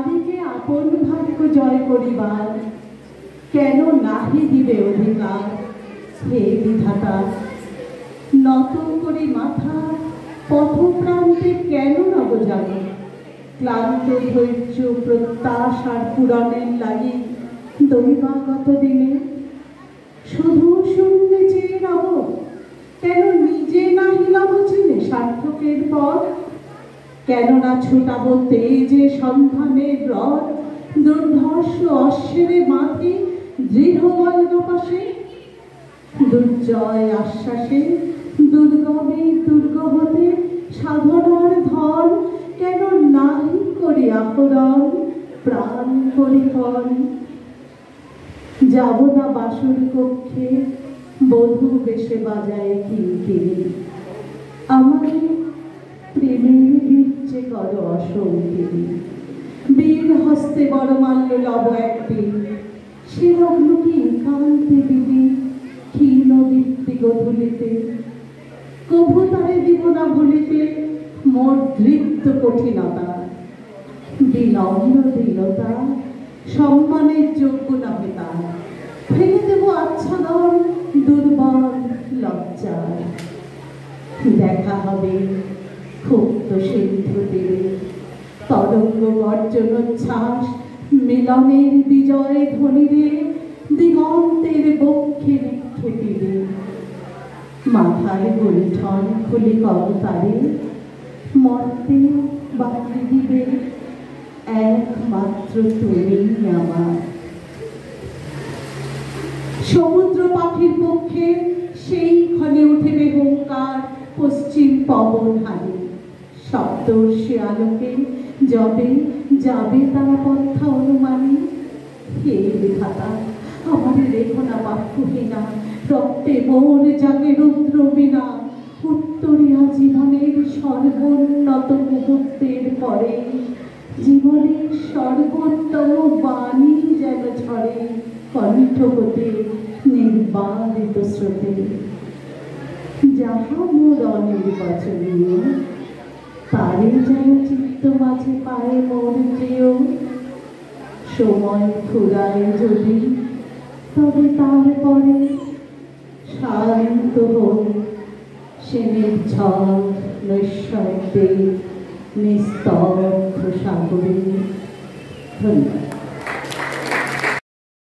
নারীকে আপন ভাগ্য জয় করিবার কেন নাহি দিবে অধিকার? হে বিধাতা, নত করি মাথা পথপ্রান্তে কেন নব যাবে? ক্লান্ত ধৈর্য প্রত্যাশার পূরণের লাগি দৈবাগত দিনে শুধু শূন্য চেয়ে রব, কেন নিজে নাহি লব চিনে সার্থকের পথ? কেননা ছুটাব তেজে সন্ধানের রথ, দুর্ধর্ষ অশ্বেরে মাথে দৃঢ় বল্গ পাশে? দুর্জয় আশ্বাসে দুর্গমে দুর্গমতে সাধনার ধন কেন নাহি করি আহরণ প্রাণ পরিকর? যাব না বাসর কক্ষে বধূ বেশে বাজায় কিঙ্কিণী, আমাকে প্রেমের বিচ্ছে কর অসঙ্গিনী। বীর হস্তে বড়মাল্য লব একদিন, সে লগ্ন কি একান্তে দিবি ক্ষীণ দীপ্তি গধূলিতে? কভু তারে দিব না ভুলিতে মোর দৃপ্ত কঠিনতা। বিনম্র দীনতা সম্মানের যোগ্য নহে তার, ফেলে দেব আচ্ছাদন দুর্বল লজ্জার। দেখা হবে ক্ষুব্ধ সিন্ধু তীরে, তরঙ্গ গর্জনোচ্ছ্বাস মিলনের বিজয় ধ্বনিরে দিগন্তের বক্ষে নিক্ষেপিবে। মাথার গুণ্ঠন খুলি কবতারে মর্তে বাকি দিবে একমাত্র তুমি আমার। সমুদ্র পাখির পক্ষে সেই ক্ষণে উঠিবে হুঙ্কার পশ্চিম পবন হারে, সপ্তর্ষি আলোকে যবে যাবে তারা পন্থা অনুমানে। হে বিধাতা, আমার রেখো না বাক্যহীনা, রক্তে মন জাগে রুদ্র বিনা। উত্তরিয়া জীবনের সর্বোন্নত মুহূর্তের পরে জীবনের সর্বোত্তম বাণী যেন ঝরে কণ্ঠ হতে নির্বারিত স্রোতে। যাহা মোর অনির্বাচনীয় তারে যেন চিত্ত মাঝে পায় মোর প্রিয়। সময় ফুরায় যদি তবে তারপরে শান্ত হোক সে নির্ঝর নৈঃশব্দে নিস্তব্ধ সাগরে। ধন্যবাদ।